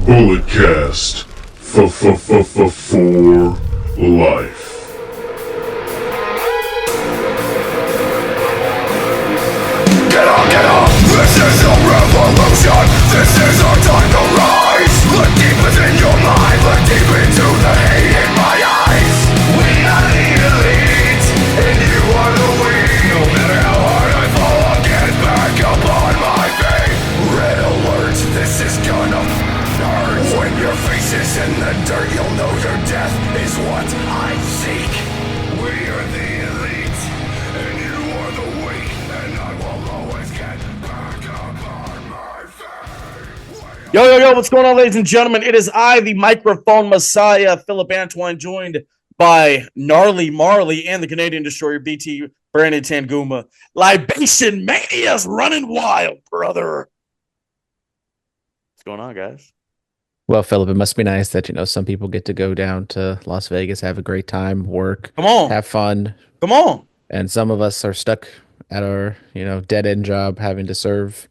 Bulletcast for life. Get up! This is a revolution! This is our time to rise! Look deep within your mind, look deep into the hate in my eyes. We are the elite, and you are the weak. No matter how hard I fall, I'll get back up on my feet. Red alert, this is gonna hurt. When your face is in the dirt, you'll know your death is what I seek. We are the elite, and you are the weak, and I will always get back up on my feet. Yo, what's going on, ladies and gentlemen? It is I, the microphone messiah, Phillip Antoine, joined by Gnarly Marlee and the Canadian Destroyer, BT Brandon Tanguma. Libation Mania's running wild, brother. What's going on, guys? Well, Phillip, it must be nice that, some people get to go down to Las Vegas, have a great time, work, Come on. have fun. Come on. And some of us are stuck at our, dead-end job having to serve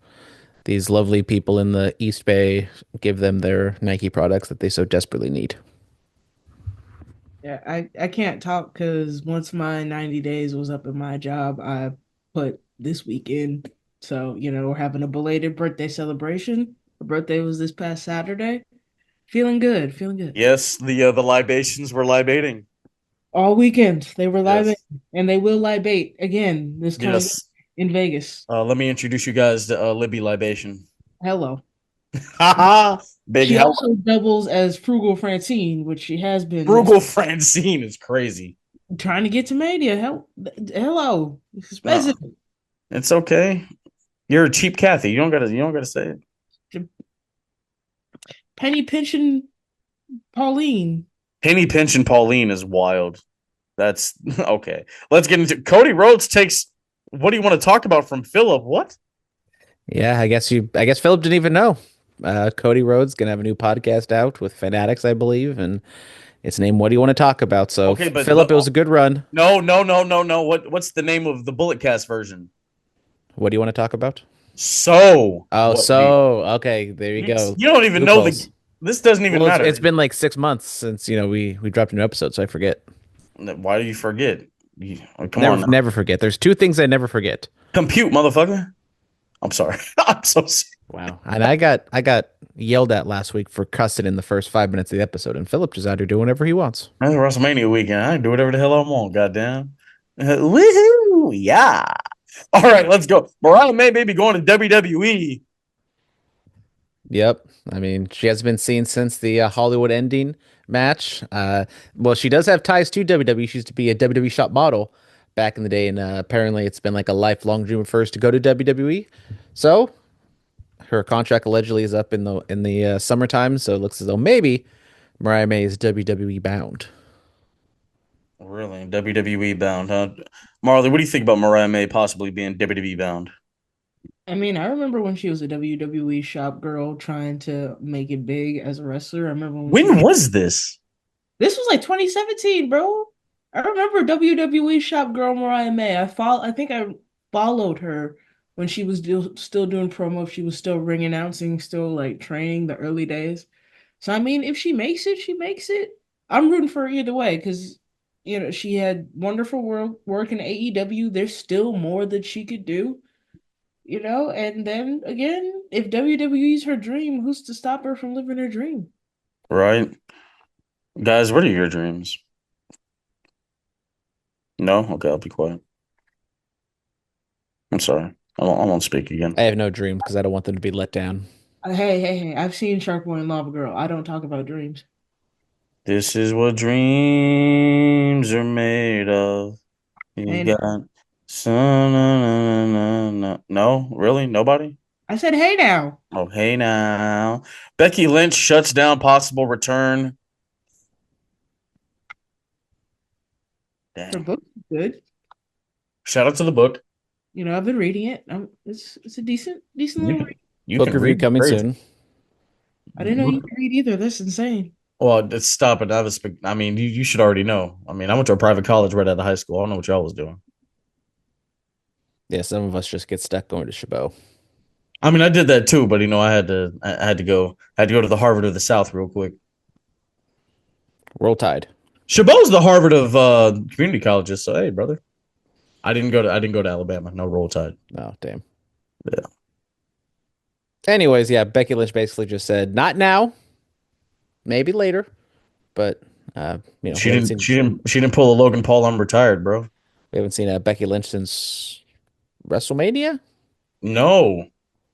these lovely people in the East Bay, give them their Nike products that they so desperately need. Yeah, I can't talk because once my 90 days was up in my job, I put this weekend. So, we're having a belated birthday celebration. Her birthday was this past Saturday. Feeling good. Yes, the libations were libating. All weekend, they were libating, Yes. and they will libate again this coming Yes. in Vegas. Let me introduce you guys to Libby Libation. Hello. Big She help. also doubles as Frugal Francine, which she has been Frugal Francine is crazy. trying to get to Mania. Hello. It's expensive. It's okay. You're a cheap Kathy. You don't gotta say it. Penny Pinching Pauline. Penny Pinch and Pauline is wild. That's okay. Let's get into Cody Rhodes takes. What do you want to talk about from Phillip? What? Yeah, I guess Phillip didn't even know. Cody Rhodes gonna have a new podcast out with Fanatics, I believe, and it's named "What Do You Want to Talk About?" So, Okay, but Phillip, it was a good run. No. What's the name of the Bulletcast version? What do you want to talk about? So. Okay, there you go. You don't even know Loopholes. This doesn't even Well, matter. it's been like 6 months since we dropped an episode, so I forget. Why do you forget? Come on. Never forget. There's two things I never forget. Compute, motherfucker. I'm sorry. I'm so sorry. Wow. And I got yelled at last week for cussing in the first 5 minutes of the episode, and Phillip just out here doing whatever he wants. It's WrestleMania weekend. I can do whatever the hell I want, goddamn. Woohoo! Yeah. All right, let's go. Mariah May be going to WWE. Yep. I mean, she has been seen since the Hollywood ending match. Well, she does have ties to WWE. She used to be a WWE shop model back in the day, and apparently it's been like a lifelong dream of hers to go to WWE. So her contract allegedly is up in the summertime, so it looks as though maybe Mariah May is WWE bound. Really? WWE bound, huh? Marlee, what do you think about Mariah May possibly being WWE bound? I mean, I remember when she was a WWE shop girl trying to make it big as a wrestler. I remember When was this? This was like 2017, bro. I remember WWE shop girl Mariah May. I think I followed her when she was still doing promo. She was still ring announcing, still like training the early days. So I mean, if she makes it, she makes it. I'm rooting for her either way because she had wonderful work in AEW. There's still more that she could do. And then again, if WWE's her dream, who's to stop her from living her dream? Right. Guys, what are your dreams? No? Okay, I'll be quiet. I'm sorry. I won't speak again. I have no dreams because I don't want them to be let down. Hey, I've seen Shark Boy and Lava Girl. I don't talk about dreams. This is what dreams are made of. You got no, really? Nobody? I said, hey now. Oh, hey now. Becky Lynch shuts down possible return. The Dang. book's good. Shout out to the book. I've been reading it. It's a decent little read. You Book can review read coming great. soon. I didn't know you could read either. That's insane. Well, stop it. I mean, you should already know. I mean, I went to a private college right out of high school. I don't know what y'all was doing. Yeah, some of us just get stuck going to Chabot. I mean, I did that too, but I had to go to the Harvard of the South real quick. Roll Tide. Chabot's the Harvard of community colleges, so hey, brother. I didn't go to Alabama. No Roll Tide. Oh, damn. Yeah. Anyways, yeah, Becky Lynch basically just said, not now, maybe later, but She didn't she didn't pull a Logan Paul. I'm retired, bro. we haven't seen Becky Lynch since WrestleMania. No.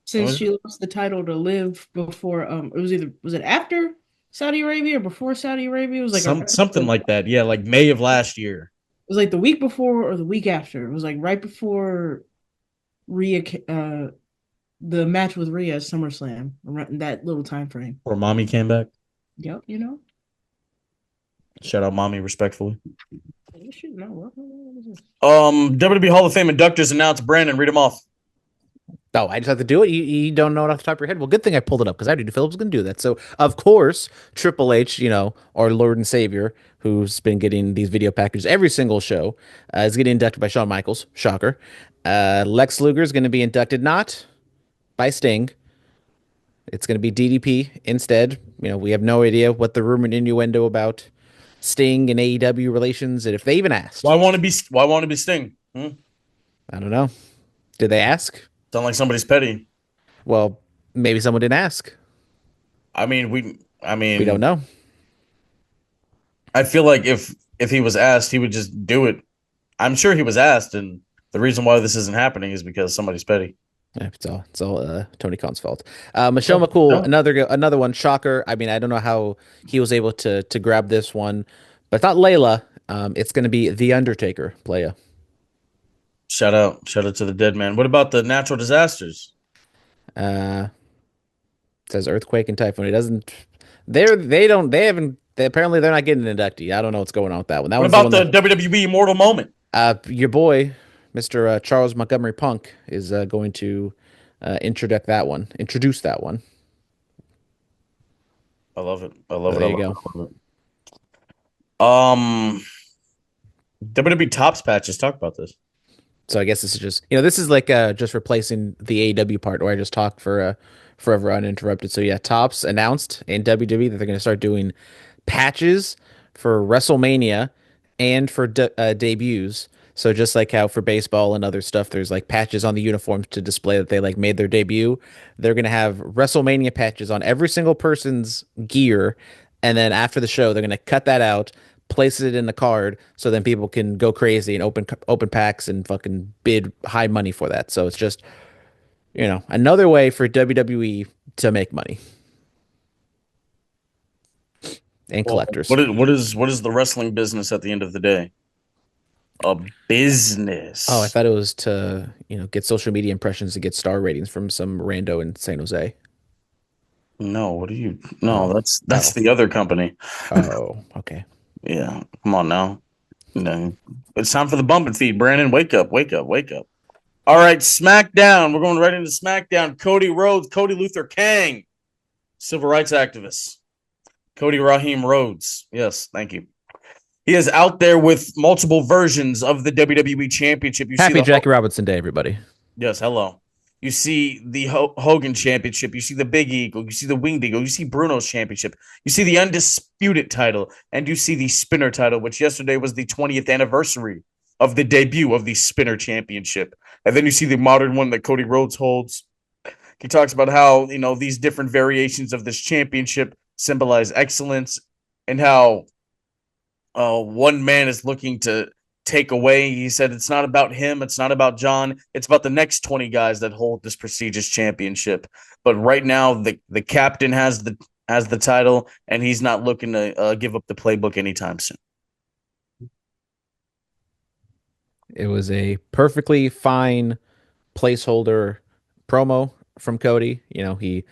Since she lost the title to Liv before, it was it after Saudi Arabia or before Saudi Arabia? It was like Something like that. Yeah, like May of last year. it was like the week before or the week after. It was like right before Rhea, the match with Rhea at SummerSlam, around that little time frame. Or mommy came back. Yep, you know. Shout out mommy respectfully. You should know what is this? WWE Hall of Fame inductors announced. Brandon, read them off. Oh, I just have to do it. You don't know it off the top of your head. Well, good thing I pulled it up because I knew Phillip was going to do that. So, of course, Triple H, our Lord and Savior, who's been getting these video packages every single show, is getting inducted by Shawn Michaels. Shocker. Lex Luger is going to be inducted not by Sting. It's going to be DDP instead. We have no idea what the rumor and innuendo about Sting and AEW relations, and if they even asked. Why want to be Sting? I don't know. Did they ask? Sound like somebody's petty. Well, maybe someone didn't ask. We don't know. I feel like if he was asked, he would just do it. I'm sure he was asked, and the reason why this isn't happening is because somebody's petty. Yeah, it's all Tony Khan's fault. Michelle McCool, another one, shocker. I mean, I don't know how he was able to grab this one, but it's not Layla. It's going to be The Undertaker, playa. Shout out to the dead man. What about the natural disasters? It says earthquake and typhoon. It doesn't. Apparently they're not getting an inductee. I don't know what's going on with that one. What about the WWE Immortal Moment? Your boy, Mr. Charles Montgomery Punk, is going to introduce that one. I love it. There you go. WWE Tops patches. Talk about this. So I guess this is just like just replacing the AEW part where I just talk for forever uninterrupted. So yeah, Tops announced in WWE that they're going to start doing patches for WrestleMania and for debuts. So just like how for baseball and other stuff, there's like patches on the uniforms to display that they like made their debut. They're going to have WrestleMania patches on every single person's gear. And then after the show, they're going to cut that out, place it in the card so then people can go crazy and open packs and fucking bid high money for that. So it's just, another way for WWE to make money. And collectors. What is the wrestling business at the end of the day? A business. Oh, I thought it was to, get social media impressions to get star ratings from some rando in San Jose. No, that's the other company. Oh, okay. Yeah, come on now. It's time for the bump and feed. Brandon, wake up. All right, SmackDown. We're going right into SmackDown. Cody Rhodes, Cody Luther King, civil rights activist. Cody Raheem Rhodes. Yes, thank you. He is out there with multiple versions of the WWE Championship. Happy Jackie Robinson Day, everybody. Yes, hello. You see the Hogan Championship. You see the Big Eagle. You see the Winged Eagle. You see Bruno's Championship. You see the Undisputed title. And you see the Spinner title, which yesterday was the 20th anniversary of the debut of the Spinner Championship. And then you see the modern one that Cody Rhodes holds. He talks about how, these different variations of this championship symbolize excellence and how one man is looking to take away. He said it's not about him, it's not about John, it's about the next 20 guys that hold this prestigious championship. But right now the captain has the title, and he's not looking to give up the playbook anytime soon. It was a perfectly fine placeholder promo from Cody. He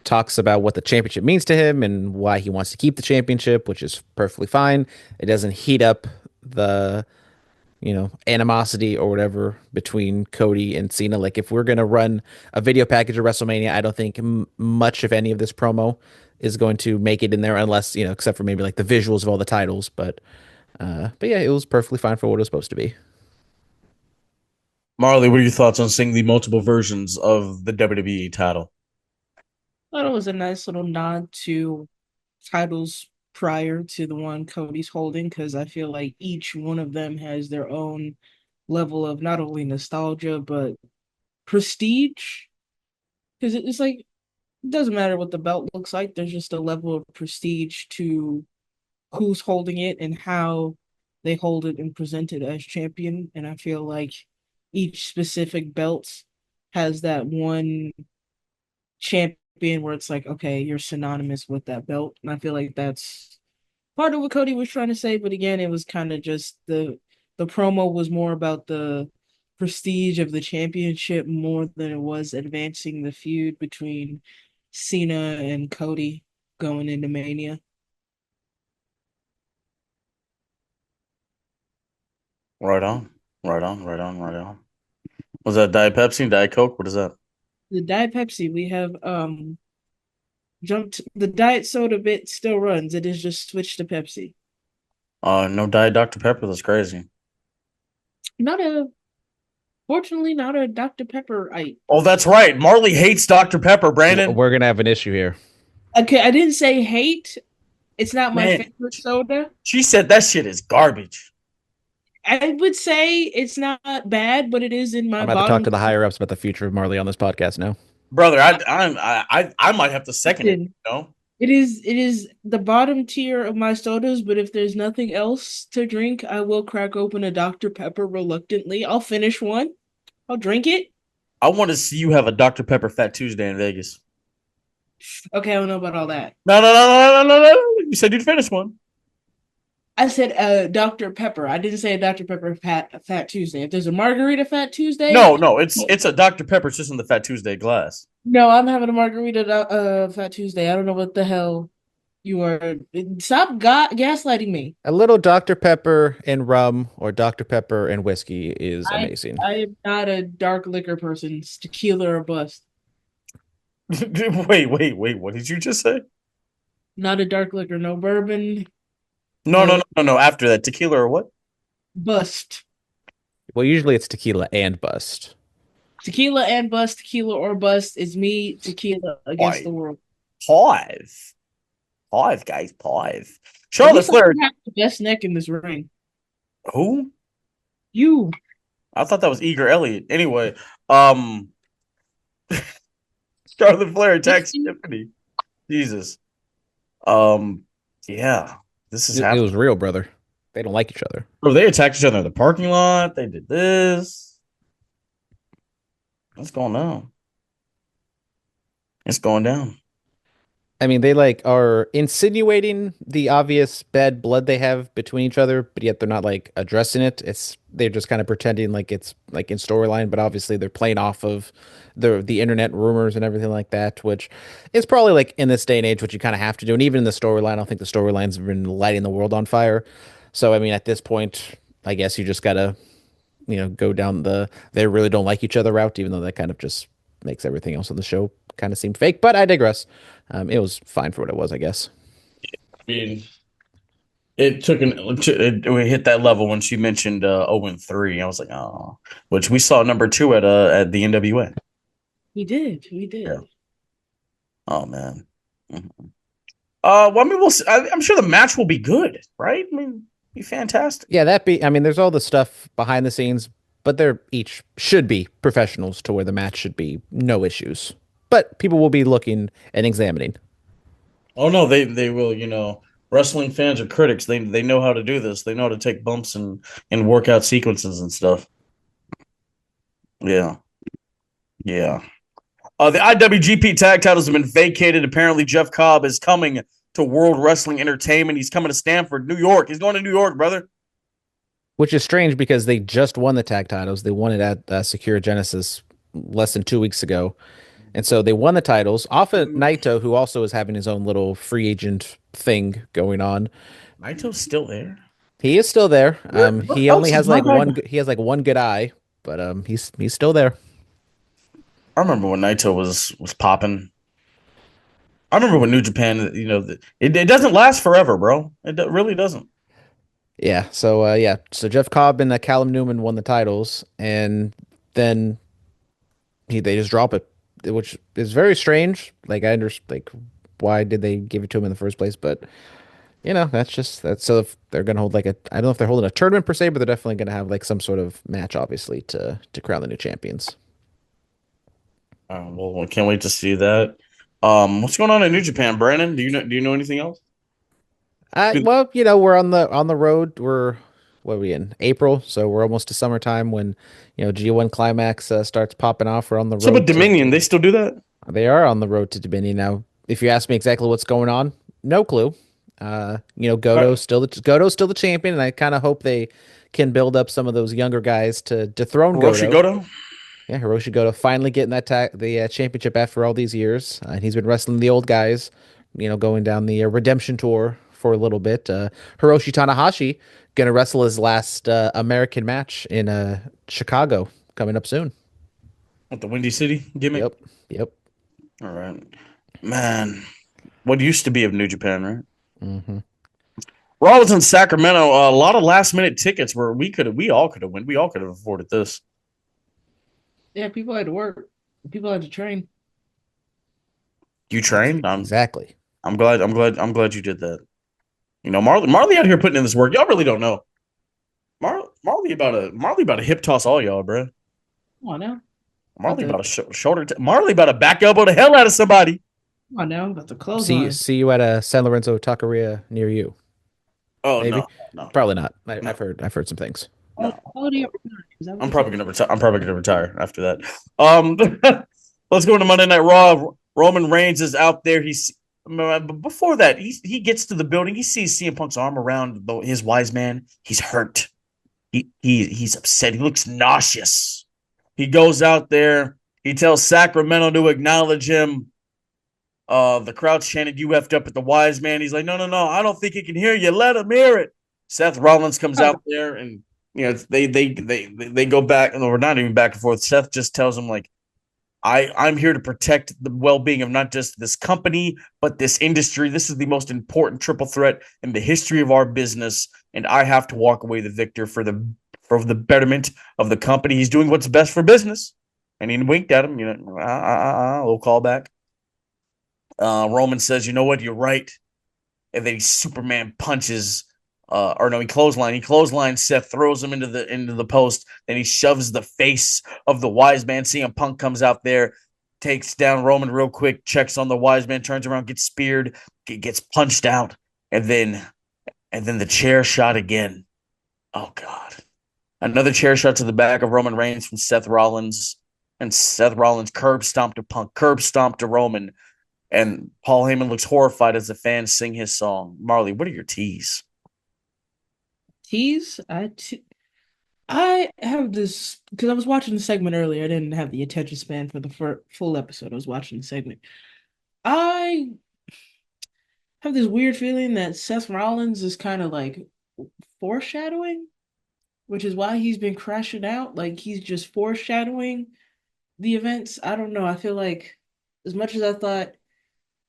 talks about what the championship means to him and why he wants to keep the championship, which is perfectly fine. It doesn't heat up the animosity or whatever between Cody and Cena. Like, if we're going to run a video package of WrestleMania, I don't think much of any of this promo is going to make it in there unless, except for maybe like the visuals of all the titles. But yeah, it was perfectly fine for what it was supposed to be. Marley, what are your thoughts on seeing the multiple versions of the WWE title? Thought it was a nice little nod to titles prior to the one Cody's holding because I feel like each one of them has their own level of not only nostalgia but prestige. Because it's like it doesn't matter what the belt looks like. There's just a level of prestige to who's holding it and how they hold it and present it as champion. And I feel like each specific belt has that one champion where it's like, okay, you're synonymous with that belt. And I feel like that's part of what Cody was trying to say. But again, it was kind of just the promo was more about the prestige of the championship more than it was advancing the feud between Cena and Cody going into Mania. Right on. Right on. Right on. Right on. Was that Diet Pepsi, Diet Coke? What is that? The Diet Pepsi, we have jumped the diet soda bit still runs. It is just switched to Pepsi. No Diet Dr. Pepper. That's crazy. Not a Fortunately not a Dr. Pepper I Oh, that's right. Marley hates Dr. Pepper, Brandon. We're gonna have an issue here. Okay, I didn't say hate. It's not my Man. favorite soda. She said that shit is garbage. I would say it's not bad, but it is in my I'm about to talk bottom. to the higher ups about the future of Marley on this podcast now. Brother, I might have to second it, you know? It is the bottom tier of my sodas, but if there's nothing else to drink, I will crack open a Dr. Pepper reluctantly. I'll finish one. I'll drink it. I want to see you have a Dr. Pepper Fat Tuesday in Vegas. Okay, I don't know about all that. No. You said you'd finish one. I said Dr. Pepper. I didn't say a Dr. Pepper Fat Tuesday. If there's a margarita Fat Tuesday, No, it's a Dr. Pepper. It's just in the Fat Tuesday glass. no, I'm having a margarita Fat Tuesday. I don't know what the hell you are. Stop gaslighting me. A little Dr. Pepper and rum or Dr. Pepper and whiskey is amazing. I am not a dark liquor person. It's tequila or bust. Wait. What did you just say? Not a dark liquor. No bourbon. No. After that, tequila or what? Bust. Well, usually it's tequila and bust. Tequila and bust. Tequila or bust is me. Tequila against the world. Five, guys, five. At Charlotte least I Flair. have the best neck in this ring. Who? You. I thought that was Eager Elliott. Anyway, Charlotte Flair attacks Tiffany. Jesus. Yeah, this is It happening. was real, brother. They don't like each other. Bro, they attacked each other in the parking lot. They did this. What's going on? It's going down. I mean, they like are insinuating the obvious bad blood they have between each other, but yet they're not like addressing it. They're just kind of pretending like it's like in storyline, but obviously they're playing off of the internet rumors and everything like that, which is probably like in this day and age what you kind of have to do. And even in the storyline, I don't think the storylines have been lighting the world on fire. So I mean, at this point, I guess you just gotta go down they really don't like each other route, even though that kind of just makes everything else on the show kind of seem fake. But I digress. It was fine for what it was, I guess. I mean, it hit that level when she mentioned 0-3. I was like, oh, which we saw number 2 at the NWA. We did. Yeah. Oh man. Mm-hmm. Well, I mean, we'll see. I'm sure the match will be good, right? I mean, be fantastic. Yeah, I mean, there's all the stuff behind the scenes, but they're each should be professionals to where the match should be no issues. But people will be looking and examining. Oh no, they will. Wrestling fans are critics. They know how to do this. They know how to take bumps and workout sequences and stuff. Yeah. The IWGP tag titles have been vacated. Apparently, Jeff Cobb is coming to World Wrestling Entertainment. He's coming to Stamford, New York. He's going to New York, brother. Which is strange because they just won the tag titles. They won it at Secure Genesis less than 2 weeks ago. And so they won the titles off of Naito, who also is having his own little free agent thing going on. Naito's still there. He is still there. He only has like one. He has like one good eye, but he's still there. I remember when Naito was popping. I remember when New Japan. It doesn't last forever, bro. It really doesn't. Yeah. So So Jeff Cobb and Callum Newman won the titles, and then they just drop it, which is very strange. Like I understand, like why did they give it to him in the first place? But that's so if they're gonna hold like I don't know if they're holding a tournament per se, but they're definitely gonna have like some sort of match, obviously, to crown the new champions. Well, can't wait to see that. What's going on in New Japan, Brandon? Do you know anything else? Well, we're on the road. What are we in April? So we're almost to summertime when G1 Climax starts popping off. We're on the So, but road Dominion, they still do that? they are on the road to Dominion now. If you ask me exactly what's going on, no clue. Right. Goto's still the champion, and I kind of hope they can build up some of those younger guys to dethrone Hiroshi Goto. Goto? Yeah, Hiroshi Goto finally getting the championship after all these years, and he's been wrestling the old guys, going down the redemption tour for a little bit. Hiroshi Tanahashi gonna wrestle his last American match in Chicago coming up soon. With the Windy City gimmick? Yep, yep. All right. Man, what used to be of New Japan, right? Hmm. Raw was in Sacramento. A lot of last minute tickets where we all could have won. We all could have afforded this. Yeah, people had to work. People had to train. You trained? Exactly. I'm glad you did that. Marley out here putting in this work. Y'all really don't know. Marley about to hip toss all y'all, bro. Come on now. Marley about to shoulder. Marley about to back elbow the hell out of somebody. Come on now. I'm about to close See on. see you at a San Lorenzo Taqueria near you. Oh Maybe, no, no, probably not. no, I've heard some things. Oh, no. quality of Is that what I'm you probably said? gonna retire. I'm probably gonna retire after that. Um, let's go into Monday Night Raw. Roman Reigns is out there. Before that, he gets to the building. He sees CM Punk's arm around his wise man. He's hurt. He's upset. He looks nauseous. He goes out there. He tells Sacramento to acknowledge him. The crowd chanted, "You effed up at the wise man." He's like, "No, no, no. I don't think he can hear you. Let him hear it." Seth Rollins comes out there, and they go back, and we're not even back and forth. Seth just tells him like, I'm here to protect the well-being of not just this company, but this industry. This is the most important triple threat in the history of our business, and I have to walk away the victor for the betterment of the company. He's doing what's best for business. And he winked at him, a little callback. Roman says, "You know what? You're right." And then he Superman punches, or no, he clothesline. He clotheslines Seth, throws him into the post. Then he shoves the face of the wise man. CM Punk comes out there, takes down Roman real quick, checks on the wise man, turns around, gets speared, gets punched out, and then the chair shot again. Oh God. Another chair shot to the back of Roman Reigns from Seth Rollins. And Seth Rollins curb stomped to Punk, curb stomped to Roman. And Paul Heyman looks horrified as the fans sing his song. Marley, what are your teas? Tease? I have this because I was watching the segment earlier. I didn't have the attention span for the full episode. I was watching the segment. I have this weird feeling that Seth Rollins is kind of like foreshadowing, which is why he's been crashing out. Like he's just foreshadowing the events. I don't know. I feel like as much as I thought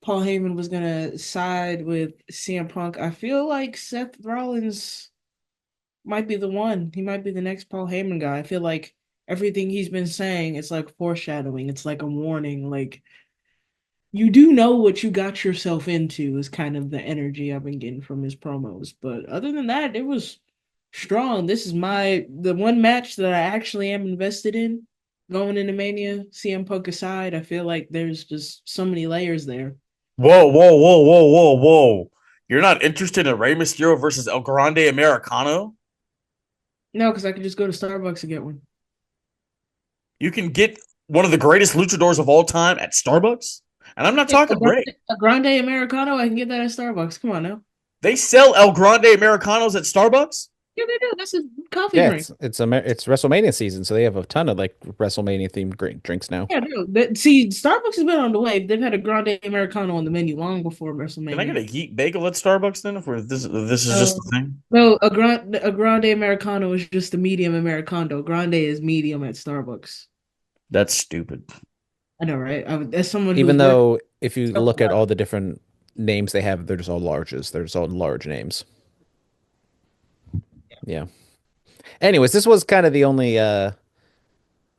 Paul Heyman was gonna side with CM Punk, I feel like Seth Rollins might be the one. He might be the next Paul Heyman guy. I feel like everything he's been saying is like foreshadowing. It's like a warning. Like you do know what you got yourself into is kind of the energy I've been getting from his promos. But other than that, it was strong. This is the one match that I actually am invested in going into Mania. CM Punk aside, I feel like there's just so many layers there. Whoa, whoa, whoa, whoa, whoa, whoa. You're not interested in Rey Mysterio versus El Grande Americano? No, because I could just go to Starbucks and get one. You can get one of the greatest luchadors of all time at Starbucks? And I'm not Yeah, talking Rey. a grande Americano, I can get that at Starbucks. Come on now. They sell El Grande Americanos at Starbucks? Yeah, they do. That's a coffee Yeah, drink. it's WrestleMania season, so they have a ton of like WrestleMania themed drinks now. Yeah, see, Starbucks has been on the way. They've had a grande Americano on the menu long before Can I get WrestleMania. a Yeet Bagel at Starbucks then? If this is just Uh, a thing? no, a grande Americano is just a medium Americano. Grande is medium at Starbucks. That's stupid. I know, right? As someone Even who's worked, though if you look at all the different names they have, they're just all larges. They're just all large names. Yeah. Anyways, this was kind of the only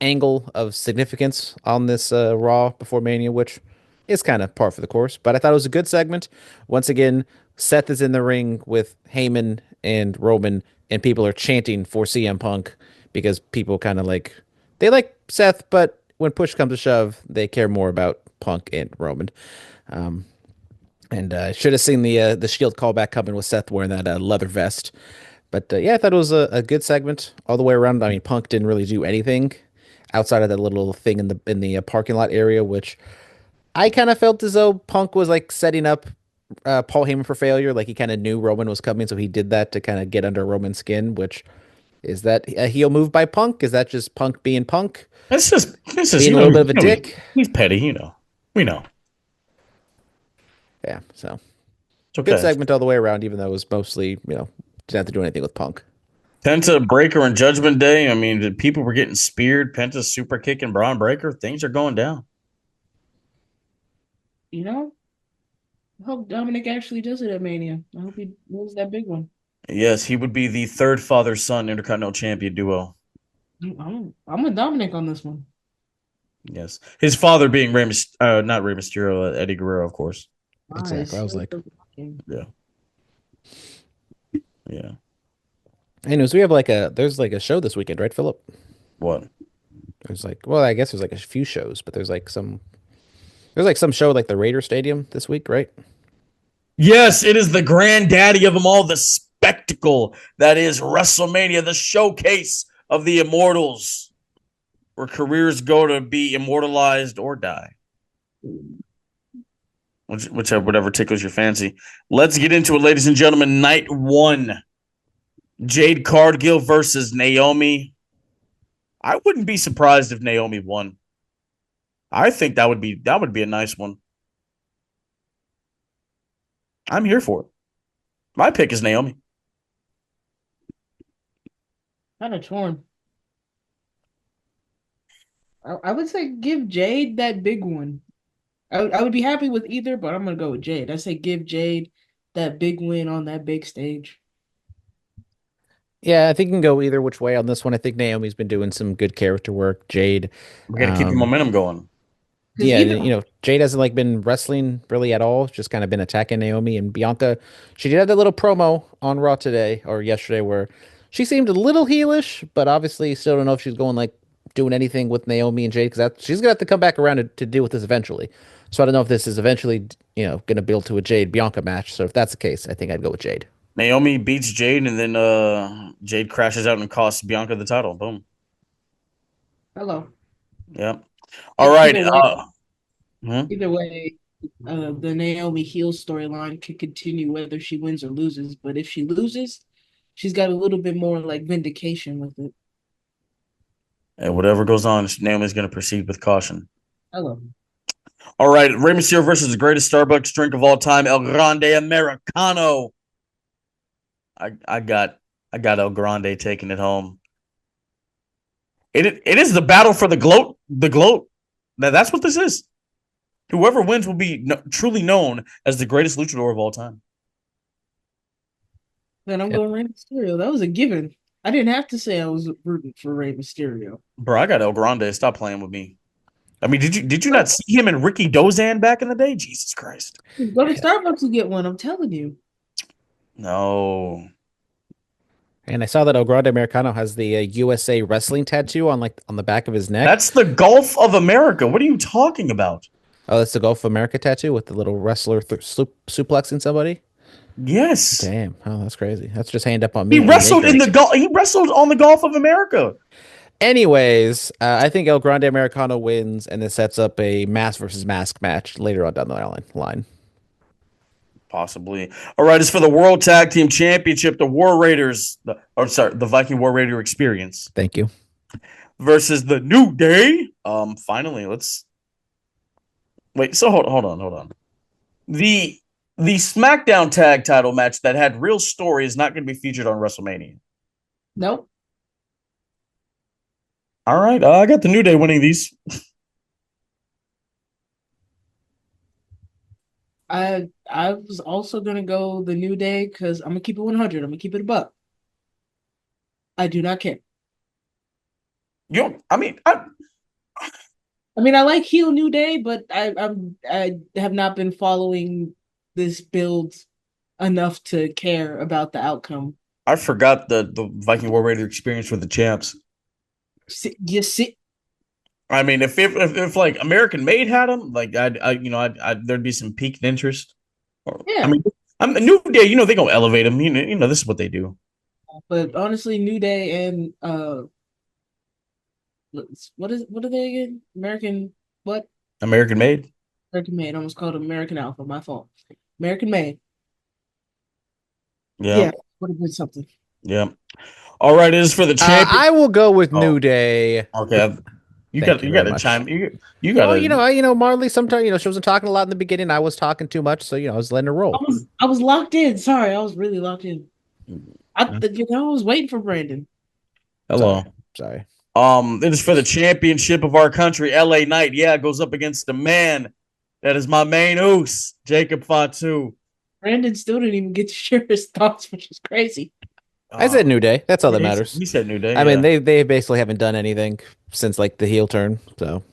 angle of significance on this Raw before Mania, which is kind of par for the course. But I thought it was a good segment. Once again, Seth is in the ring with Heyman and Roman, and people are chanting for CM Punk because people kind of they like Seth, but when push comes to shove, they care more about Punk and Roman. Um, and should have seen the Shield callback coming with Seth wearing that leather vest. But yeah, I thought it was a good segment all the way around. I mean, Punk didn't really do anything outside of that little thing in the parking lot area, which I kind of felt as though Punk was like setting up Paul Heyman for failure. Like he kind of knew Roman was coming, so he did that to kind of get under Roman's skin. Which is that a heel move by Punk? Is that just Punk being Punk, This is being a little bit of a dick? He's petty, We know. Yeah, so It's okay. good segment all the way around, even though it was mostly didn't have to do anything with Punk. Penta, Breaker, and Judgment Day. I mean, the people were getting speared. Penta super kicking Braun Breaker. Things are going down. I hope Dominic actually does it at Mania. I hope he wins that big one. Yes, he would be the third father-son Intercontinental Champion duo. I'm with Dominic on this one. Yes, his father being not Rey Mysterio, Eddie Guerrero, of course. Exactly. I was like, yeah. Anyways, we have there's a show this weekend, right, Phillip? What? There's I guess there's a few shows, but there's some show like the Raider Stadium this week, right? Yes, it is the granddaddy of them all, the spectacle that is WrestleMania, the showcase of the immortals, where careers go to be immortalized or die. Whatever tickles your fancy. Let's get into it, ladies and gentlemen. Night 1. Jade Cargill versus Naomi. I wouldn't be surprised if Naomi won. I think that would be a nice one. I'm here for it. My pick is Naomi. Kind of torn. I would say give Jade that big one. I would be happy with either, but I'm gonna go with Jade. I say give Jade that big win on that big stage. Yeah, I think you can go either which way on this one. I think Naomi's been doing some good character work. Jade, We got to keep the momentum going. yeah, Jade hasn't been wrestling really at all. Just kind of been attacking Naomi and Bianca. She did have that little promo on Raw today or yesterday where she seemed a little heelish, but obviously still don't know if she's going doing anything with Naomi and Jade because she's gonna have to come back around to deal with this eventually. So I don't know if this is eventually gonna build to a Jade Bianca match. So if that's the case, I think I'd go with Jade. Naomi beats Jade, and then Jade crashes out and costs Bianca the title. Boom. Hello. Yep. All right. Either way, the Naomi heel storyline could continue whether she wins or loses. But if she loses, she's got a little bit more vindication with it. And whatever goes on, Naomi's going to proceed with caution. Hello. All right. Rey Mysterio versus the greatest Starbucks drink of all time, El Grande Americano. I got El Grande taking it home. It is the battle for the gloat. The gloat. Now that's what this is. Whoever wins will be truly known as the greatest luchador of all time. Then I'm going Rey Mysterio. That was a given. I didn't have to say I was rooting for Rey Mysterio. Bro, I got El Grande. Stop playing with me. I mean, did you not see him and Ricky Dozan back in the day? Jesus Christ. Go to Starbucks and get one. I'm telling you. No. And I saw that El Grande Americano has the USA wrestling tattoo on the back of his neck. That's the Gulf of America. What are you talking about? Oh, that's the Gulf of America tattoo with the little wrestler suplexing somebody. Yes. Damn. Oh, that's crazy. That's just hand up on me. He wrestled in the Gulf. He wrestled on the Gulf of America. Anyways, I think El Grande Americano wins, and this sets up a mask versus mask match later on down the line. Possibly. All right, it's for the World Tag Team Championship. The War Raiders, the Viking War Raider Experience. Thank you. Versus the New Day. Finally, let's wait. So hold on. The SmackDown Tag Title match that had real story is not going to be featured on WrestleMania. Nope. All right, I got the New Day winning these. I was also gonna go the New Day because I'm gonna keep it 100. I'm gonna keep it a buck. I do not care. I mean, I like heel New Day, but I have not been following this build enough to care about the outcome. I forgot the Viking War Raider experience with the champs. You see, I mean, if like American Made had them, like I'd there'd be some peaked interest. I yeah. mean, I'm a New Day. They gonna elevate them. This is what they do. But honestly, New Day and what are they again? American what? American Made. American Made. I almost called it American Alpha. My fault. American Made. Yeah, Yeah, would have been something. yeah. All right, it is for the champion. I will go with New Oh, Day. okay. You Thank got you you very got to much. chime. You got Well, to. Marley sometimes, she wasn't talking a lot in the beginning. I was talking too much, so I was letting her roll. I was locked in. Sorry, I was really locked in. I was waiting for Brandon. Hello. Sorry. It is for the championship of our country. LA Knight. Yeah, goes up against the man that is my main oos, Jacob Fatu. Brandon still didn't even get to share his thoughts, which is crazy. I said New Day. That's all that Yeah, matters. he said New Day. I mean, Yeah. they basically haven't done anything since like the heel turn, so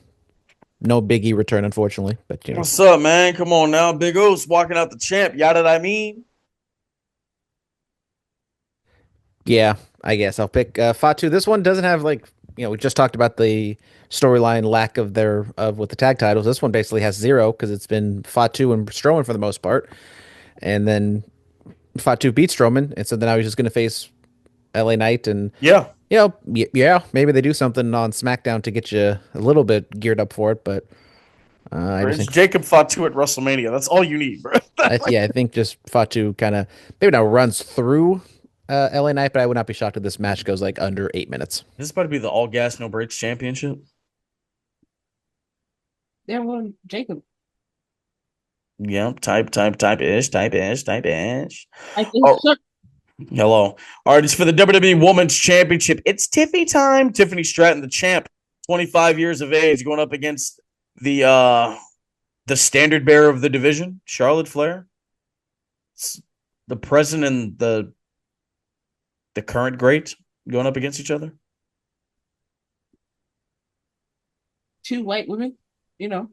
no biggie return, unfortunately. But What's up, man? Come on now, Big O's walking out the champ. Yada I mean. yeah, I guess I'll pick Fatu. This one doesn't have like we just talked about the storyline lack of with the tag titles. This one basically has zero because it's been Fatu and Strowman for the most part, and then Fatu beat Strowman, and so then now he's just going to face LA Knight, and Yeah. yeah, maybe they do something on SmackDown to get you a little bit geared up for it, but I just It's think Jacob Fatu at WrestleMania. That's all you need, bro. I think just Fatu kind of maybe now runs through LA Knight, but I would not be shocked if this match goes like under 8 minutes. This is about to be the all gas, no brakes championship. Yeah, well, Jacob. Yep. Type ish. I think Oh, hello. All right, it's for the WWE Women's Championship. It's Tiffy time. Tiffany Stratton, the champ, 25 years of age, going up against the standard bearer of the division, Charlotte Flair. It's the present and the current great going up against each other. two white women, you know,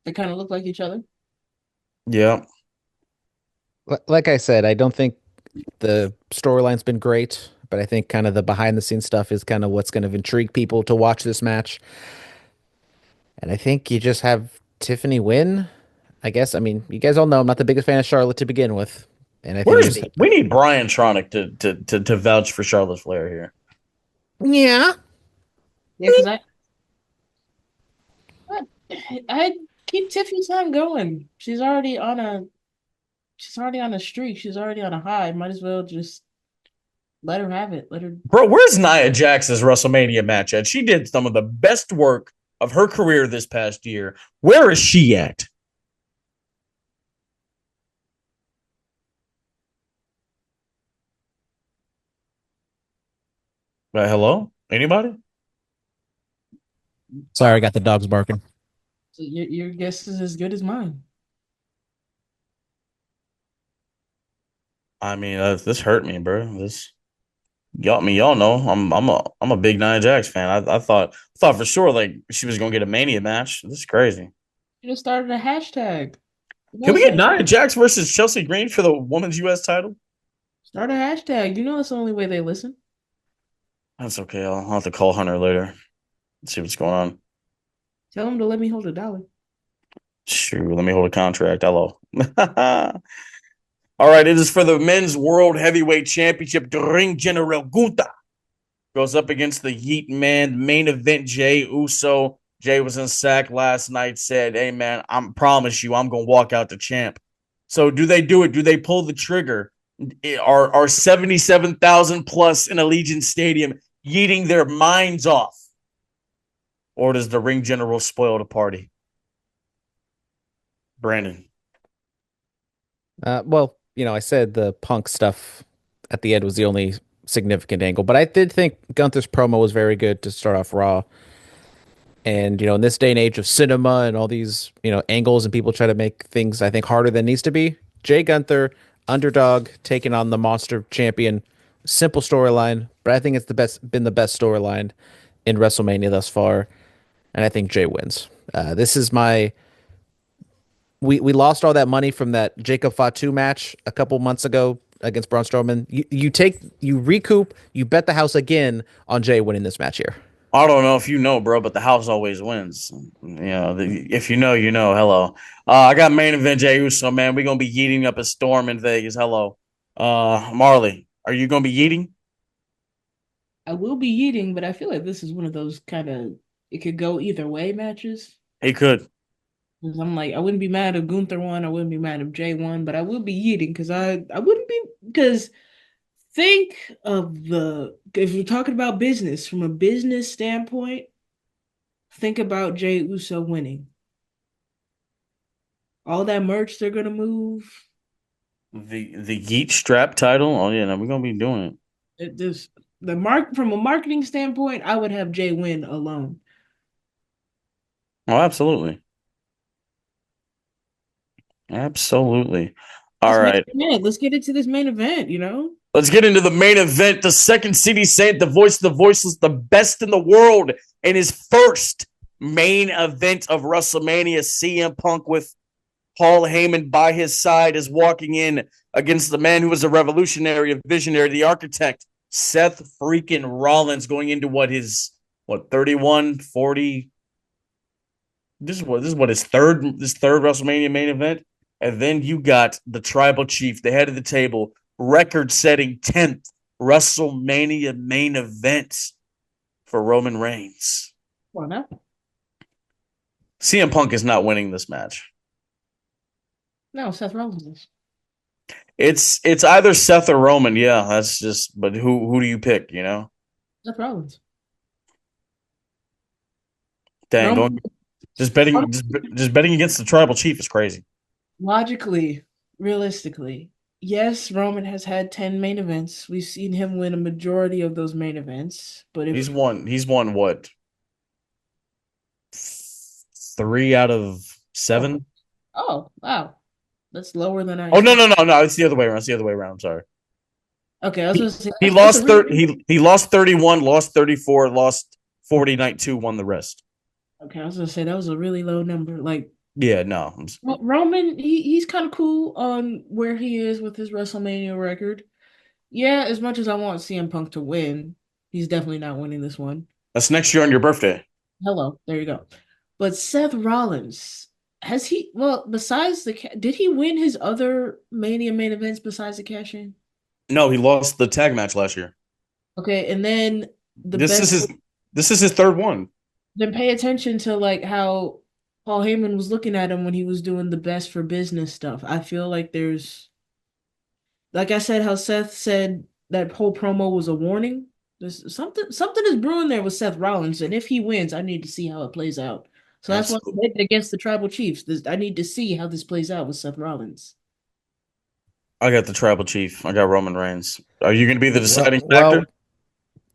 they kind of look like each other. Yeah. Like I said, I don't think the storyline's been great, but I think kind of the behind the scenes stuff is kind of what's going to intrigue people to watch this match. And I think you just have Tiffany win. I guess. I mean, you guys all know I'm not the biggest fan of Charlotte to begin with, and I think We need Brian Tronick to vouch for Charlotte Flair here. yeah. Yeah, because I keep Tiffany time going. She's already on a streak. She's already on a high. Might as well just let her have it. Let her. Bro, where's Nia Jax's WrestleMania match at? She did some of the best work of her career this past year. Where is she at? Hello? Anybody? Sorry, I got the dogs barking. Your guess is as good as mine. I mean, this hurt me, bro. This y'all know I'm a big Nia Jax fan. I thought for sure like she was gonna get a Mania match. This is crazy. You just started a hashtag. Can we get Nia Jax versus Chelsea Green for the women's U.S. title? Start a hashtag. You know that's the only way they listen. That's okay. I'll have to call Hunter later. See what's going on. Tell them to let me hold $1. Sure, let me hold a contract. Hello. All right, it is for the men's world heavyweight championship. Ring General Gunta goes up against the Yeet Man main event. Jay Uso. Jay was in sack last night. Said, "Hey man, I promise you, I'm gonna walk out the champ." So, do they do it? Do they pull the trigger? Are 77,000 plus in Allegiant Stadium yeeting their minds off, or does the Ring General spoil the party? Brandon. Well, I said the Punk stuff at the end was the only significant angle, but I did think Gunther's promo was very good to start off Raw. And, in this day and age of cinema and all these, angles and people try to make things, I think, harder than needs to be. Jay Gunther, underdog, taking on the monster champion. Simple storyline, but I think it's been the best storyline in WrestleMania thus far. and I think Jay wins. This is my. We lost all that money from that Jacob Fatu match a couple months ago against Braun Strowman. You recoup, you bet the house again on Jay winning this match here. I don't know if you know, bro, but the house always wins. If you know, you know. Hello. I got main event Jey Uso, man. We're gonna be yeeting up a storm in Vegas. Hello. Marlee, are you gonna be yeeting? I will be eating, but I feel like this is one of those kind of it could go either way matches. He could. 'Cause I'm like, I wouldn't be mad if Gunther won, I wouldn't be mad if Jay won, but I will be eating because I wouldn't be because think of the if you're talking about business from a business standpoint, think about Jey Uso winning. All that merch they're gonna move. The Yeet strap title. Oh yeah, no, we're gonna be doing it. It just the mark from a marketing standpoint, I would have Jay win alone. Oh, absolutely. Absolutely. All right. Let's get into this main event, you know? Let's get into the main event. The second City Saint, the voice of the voiceless, the best in the world, in his first main event of WrestleMania. CM Punk with Paul Heyman by his side is walking in against the man who was a revolutionary, a visionary, the architect, Seth freaking Rollins, going into his 31, 40. This is what his third WrestleMania main event. And then you got the tribal chief, the head of the table, record-setting 10th WrestleMania main event for Roman Reigns. Why not? CM Punk is not winning this match. No, Seth Rollins is. It's either Seth or Roman. Yeah, that's just. But who do you pick? You know, Seth Rollins. dang, Roman, just betting against the tribal chief is crazy. logically, realistically, yes, Roman has had 10 main events. We've seen him win a majority of those main events. But if He's won what? 3 out of 7. oh wow, that's lower than I. Oh no! It's the other way around. It's the other way around. Sorry. Okay, I was going to say He lost he lost 31, lost 34, lost 40, night 2, won the rest. Okay, I was going to say that was a really low number. Like Yeah, no. Roman, he's kind of cool on where he is with his WrestleMania record. Yeah, as much as I want CM Punk to win, he's definitely not winning this one. That's next year on your birthday. Hello, there you go. But Seth Rollins, has he? Well, besides did he win his other Mania main events besides the cash in? No, he lost the tag match last year. Okay, and then This is his third one. Then pay attention to like how Paul Heyman was looking at him when he was doing the best for business stuff. I feel like there's, like I said, how Seth said that whole promo was a warning. There's something is brewing there with Seth Rollins, and if he wins, I need to see how it plays out. So that's why I'm betting against the Tribal Chiefs. I need to see how this plays out with Seth Rollins. I got the tribal chief. I got Roman Reigns. Are you going to be the deciding factor?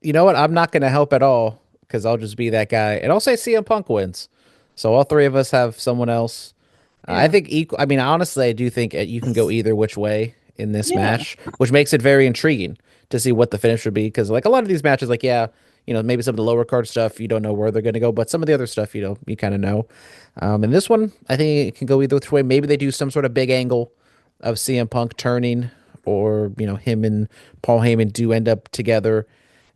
You know what? I'm not going to help at all because I'll just be that guy, and I'll say CM Punk wins. So all three of us have someone else. Yeah. I think equal. I mean, honestly, I do think you can go either which way in this match, which makes it very intriguing to see what the finish would be. Because like a lot of these matches, like maybe some of the lower card stuff you don't know where they're going to go, but some of the other stuff you kind of know. And this one, I think it can go either which way. Maybe they do some sort of big angle of CM Punk turning, or him and Paul Heyman do end up together,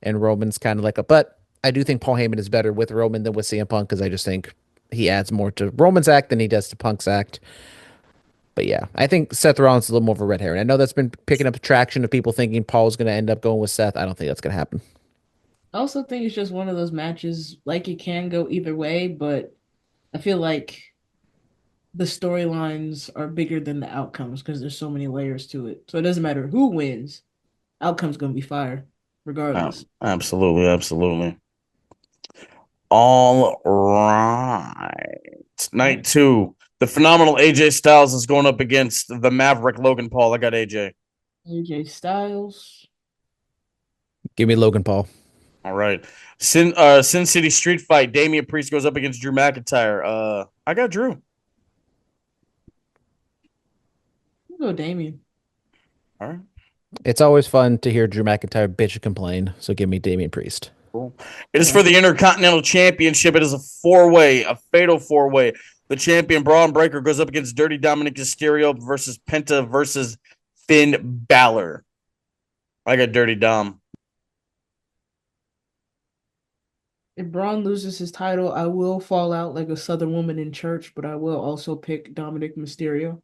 and Roman's kind of like a. But I do think Paul Heyman is better with Roman than with CM Punk because I just think he adds more to Roman's act than he does to Punk's act. But yeah, I think Seth Rollins is a little more of a red herring. I know that's been picking up traction of people thinking Paul's going to end up going with Seth. I don't think that's going to happen. I also think it's just one of those matches, like it can go either way, but I feel like the storylines are bigger than the outcomes because there's so many layers to it. So it doesn't matter who wins, outcome's going to be fire, regardless. Absolutely. All right. Night 2. The phenomenal AJ Styles is going up against the Maverick Logan Paul. I got AJ. AJ Styles. Give me Logan Paul. All right. Sin City Street Fight. Damian Priest goes up against Drew McIntyre. I got Drew. I'll go Damian. All right. It's always fun to hear Drew McIntyre bitch and complain, so give me Damian Priest. Cool. It is for the Intercontinental Championship. It is a four-way, a fatal four-way. The champion Braun Breaker goes up against Dirty Dominic Mysterio versus Penta versus Finn Balor. I got Dirty Dom. If Braun loses his title, I will fall out like a Southern woman in church, but I will also pick Dominic Mysterio.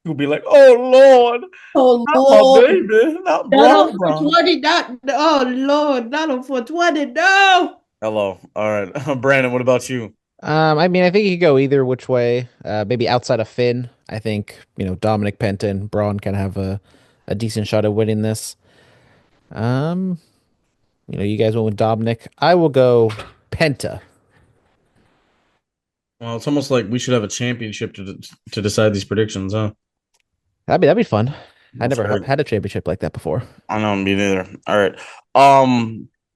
You'll be like, oh, Lord, Oh not my Lord, baby, not not Braun on Braun. 420, not oh Lord, not on 420, no. Hello. All right. Brandon, what about you? I mean, I think you could go either which way. Maybe outside of Finn, I think Dominic Penta and Braun can have a decent shot at winning this. Um, you guys went with Dominic. I will go Penta. Well, it's almost like we should have a championship to decide these predictions, huh? That'd be fun. I That's never right. had a championship like that before. I know me neither. All right.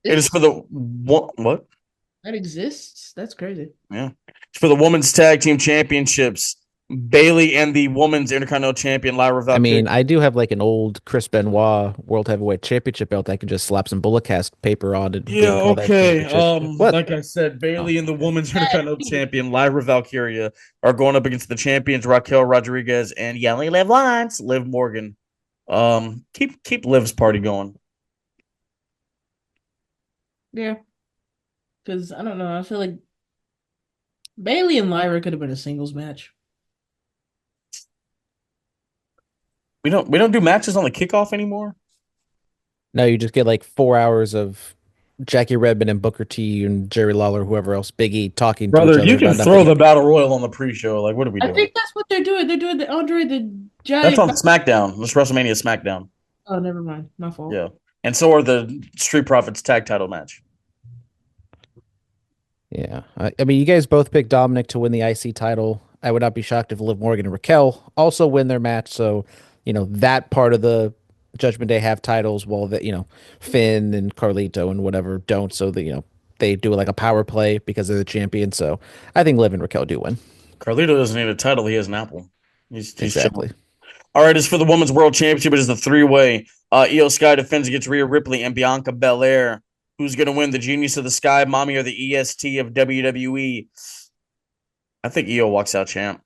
It is for the what? That exists? That's crazy. Yeah. It's for the women's tag team championships. Bailey and the women's intercontinental champion Lyra I Valkyrie. mean, I do have like an old Chris Benoit World Heavyweight Championship belt I can just slap some bullet cast paper on and Yeah, game call that okay. championship. What? Like I said, Oh, Bailey and the women's intercontinental champion Lyra Valkyria are going up against the champions Raquel Rodriguez and you only live once, Liv Morgan. Keep Liv's party going. Yeah, because I don't know. I feel like Bailey and Lyra could have been a singles match. We don't do matches on the kickoff anymore. no, you just get like 4 hours of Jackie Redmond and Booker T and Jerry Lawler, whoever else, Big E talking to each Brother, other you can about throw nothing. the battle royal on the pre-show. Like, what are we I doing? think that's what they're doing. They're doing the Andre the That's Giant. on SmackDown. This WrestleMania SmackDown. Oh, never mind. My fault. Yeah. And so are the Street Profits tag title match. Yeah. I mean, you guys both picked Dominic to win the IC title. I would not be shocked if Liv Morgan and Raquel also win their match. So, that part of the Judgment Day have titles, while that, Finn and Carlito and whatever don't. So that, they do like a power play because they're the champion. So I think Liv and Raquel do win. Carlito doesn't need a title. He has an apple. He's Exactly. chilling. All right, it's for the Women's World Championship. It is the three-way. Io Sky defends against Rhea Ripley and Bianca Belair. Who's going to win, the Genius of the Sky, Mommy, or the EST of WWE? I think Io walks out champ.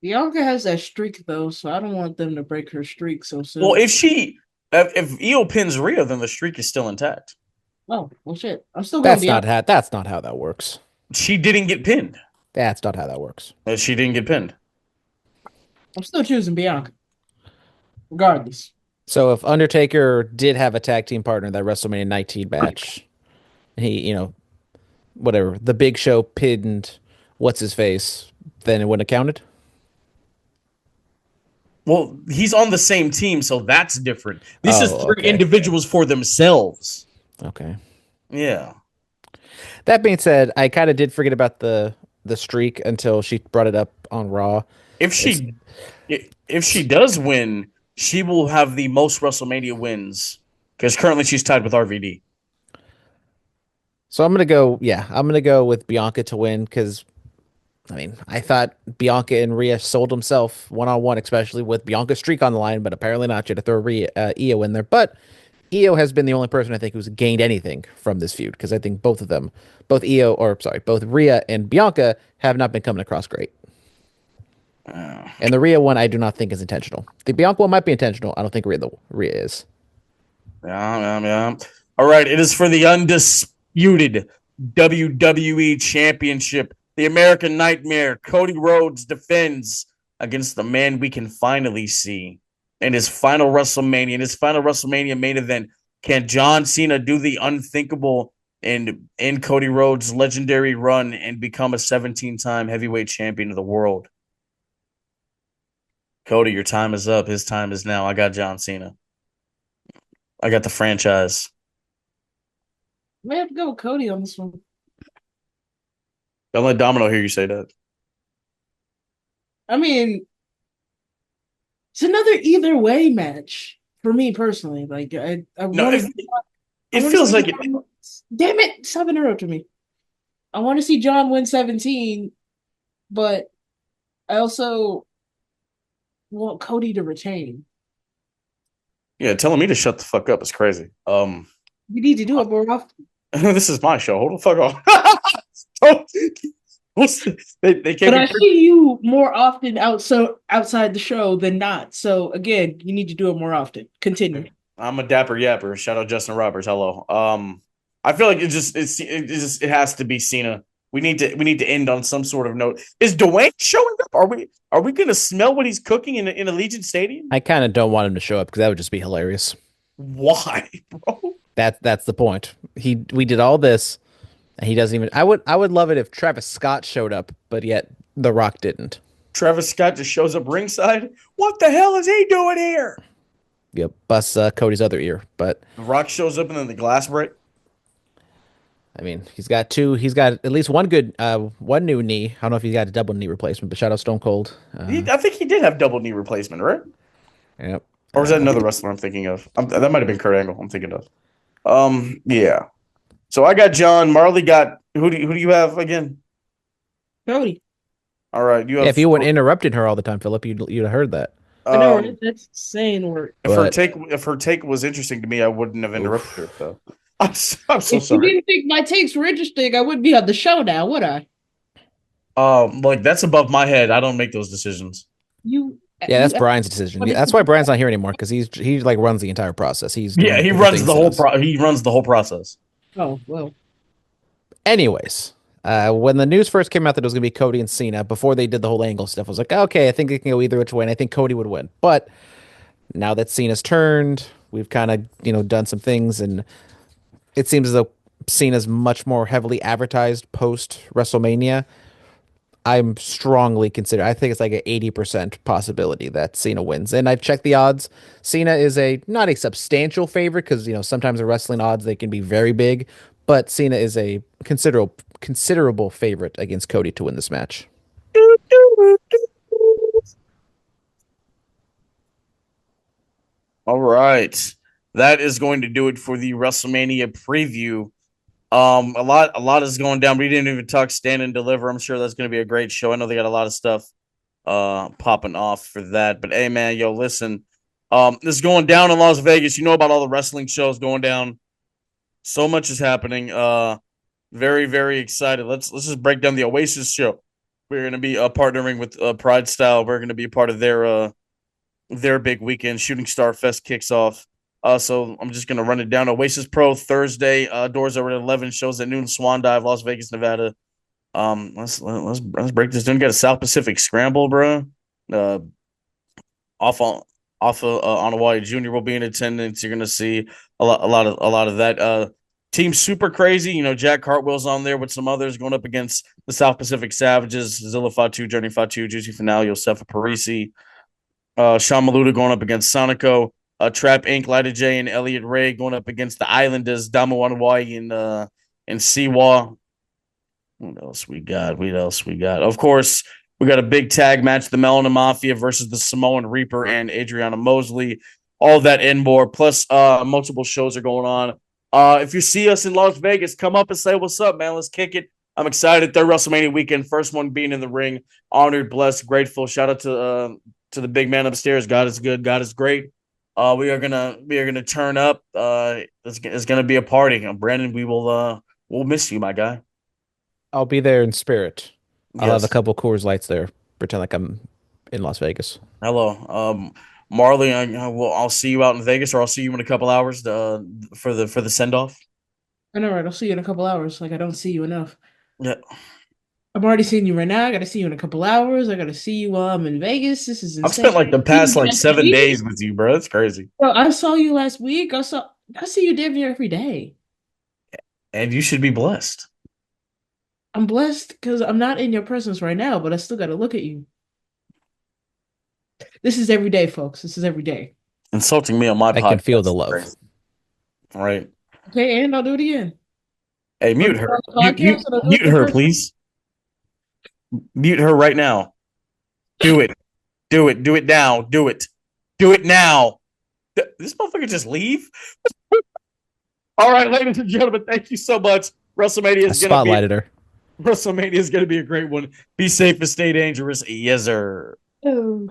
Bianca has that streak though, so I don't want them to break her streak so soon. Well, if Io pins Rhea, then the streak is still intact. Oh, well, shit. I'm still going Bianca. That's not how that works. She didn't get pinned. That's not how that works. She didn't get pinned. I'm still choosing Bianca, regardless. So if Undertaker did have a tag team partner in that WrestleMania 19 match, he, whatever, the Big Show pinned what's his face, then it wouldn't have counted. Well, he's on the same team, so that's different. This is three okay. individuals for themselves. Okay. Yeah. That being said, I kind of did forget about the streak until she brought it up on Raw. If she does win, she will have the most WrestleMania wins because currently she's tied with RVD. So I'm gonna go with Bianca to win because I mean I thought Bianca and Rhea sold himself one-on-one, especially with Bianca's streak on the line, but apparently not. She had to throw Io in there, but Io has been the only person I think who's gained anything from this feud because I think both Rhea and Bianca have not been coming across great. And the Rhea one, I do not think is intentional. The Bianca one might be intentional. I don't think Rhea is. Yeah. All right, it is for the undisputed WWE Championship. The American Nightmare, Cody Rhodes, defends against the man we can finally see in his final WrestleMania. In his final WrestleMania main event, can John Cena do the unthinkable and end Cody Rhodes' legendary run and become a 17-time heavyweight champion of the world? Cody, your time is up. His time is now. I got John Cena. I got the franchise. I may have to go with Cody on this one. Don't let Domino hear you say that. I mean, it's another either way match for me personally. Like I No, want it feels like it. Damn it, stop interrupting me. I want to see John win 17, but I also want Cody to retain. Yeah, telling me to shut the fuck up is crazy. You need to do it more often. This is my show. Hold the fuck on. Don't- they But I can't be. see you more often outside the show than not. So again, you need to do it more often. Continue. I'm a dapper yapper. Shout out Justin Roberts. Hello. I feel like it has to be Cena. We need to end on some sort of note. Is Dwayne showing up? Are we gonna smell what he's cooking in Allegiant Stadium? I kind of don't want him to show up because that would just be hilarious. Why, bro? That's the point. We did all this, and he doesn't even. I would love it if Travis Scott showed up, but yet The Rock didn't. Travis Scott just shows up ringside. What the hell is he doing here? Yep, bust Cody's other ear. But The Rock shows up and then the glass break. I mean, he's got two. He's got at least one new knee. I don't know if he's got a double knee replacement, but shout out Stone Cold. I think he did have double knee replacement, right? Yep. Or is that another wrestler I'm thinking of? That might have been Kurt Angle. I'm thinking of. Yeah. So I got John. Marley got who do you have again? Cody. All right, you have. Yeah, if you weren't interrupting her all the time, Philip, you'd have heard that. I know, right? That's insane work. If her take was interesting to me, I wouldn't have interrupted her. So I'm so If you sorry. didn't think my takes were interesting, I wouldn't be on the show now, would I? Like that's above my head. I don't make those decisions. Yeah, that's Brian's decision. Yeah, that's why Brian's not here anymore because he like runs the entire process. He runs the whole he runs the whole process. Oh well. Anyways, when the news first came out that it was going to be Cody and Cena, before they did the whole angle stuff, I was like, okay, I think it can go either which way, and I think Cody would win. But now that Cena's turned, we've kind of done some things, and it seems as though Cena's much more heavily advertised post WrestleMania. I'm strongly consider. I think it's like an 80% possibility that Cena wins, and I've checked the odds. Cena is not a substantial favorite because sometimes the wrestling odds they can be very big, but Cena is a considerable favorite against Cody to win this match. All right, that is going to do it for the WrestleMania preview. A lot is going down. We didn't even talk Stand and Deliver. I'm sure that's going to be a great show. I know they got a lot of stuff popping off for that. But hey, man, yo, listen, this is going down in Las Vegas. You know about all the wrestling shows going down. So much is happening. Very, very excited. Let's just break down the Oasis show. We're going to be partnering with Pride Style. We're going to be a part of their big weekend. Shooting Star Fest kicks off. So I'm just gonna run it down. Oasis Pro Thursday. Doors are at 11. Shows at noon. Swan Dive, Las Vegas, Nevada. Let's break this down. Got a South Pacific Scramble, bro. Off on Hawaii Junior will be in attendance. You're gonna see a lot of that. Team Super Crazy. Jack Cartwheel's on there with some others going up against the South Pacific Savages. Zilla Fatu, Journey Fatu, Juicy Finale, Yosefa Parisi. Sean Maluda going up against Sonico. Trap Inc., Lida J, and Elliot Ray going up against the Islanders, Damawanawai and Siwa. What else we got? Of course, we got a big tag match, the Melanin Mafia versus the Samoan Reaper and Adriana Mosley. All that and more. Plus, multiple shows are going on. If you see us in Las Vegas, come up and say what's up, man. Let's kick it. I'm excited. Third WrestleMania weekend. First one being in the ring. Honored, blessed, grateful. Shout out to the big man upstairs. God is good. God is great. We are gonna turn up. It's gonna be a party. Brandon, we'll miss you, my guy. I'll be there in spirit. I'll Yes. have a couple Coors Lights there. Pretend like I'm in Las Vegas. Hello, Marley. I'll see you out in Vegas, or I'll see you in a couple hours for the send off. I know, right? I'll see you in a couple hours. Like I don't see you enough. Yeah. I'm already seeing you right now. I got to see you in a couple hours. I got to see you while I'm in Vegas. This is insane. I've spent like the past 7 days with you, bro. That's crazy. Bro, I saw you last week. I see you damn near every day. And you should be blessed. I'm blessed because I'm not in your presence right now, but I still got to look at you. This is every day, folks. This is every day. Insulting me on my podcast. I can feel the love. Crazy. All right. Okay, and I'll do it again. Hey, mute her. Mute her, please. Mute her right now. Do it. Do it. Do it now. Do it. Do it now. This motherfucker just leave? All right, ladies and gentlemen, thank you so much. WrestleMania is going to be a great one. Be safe and stay dangerous. Yes, sir. Oh.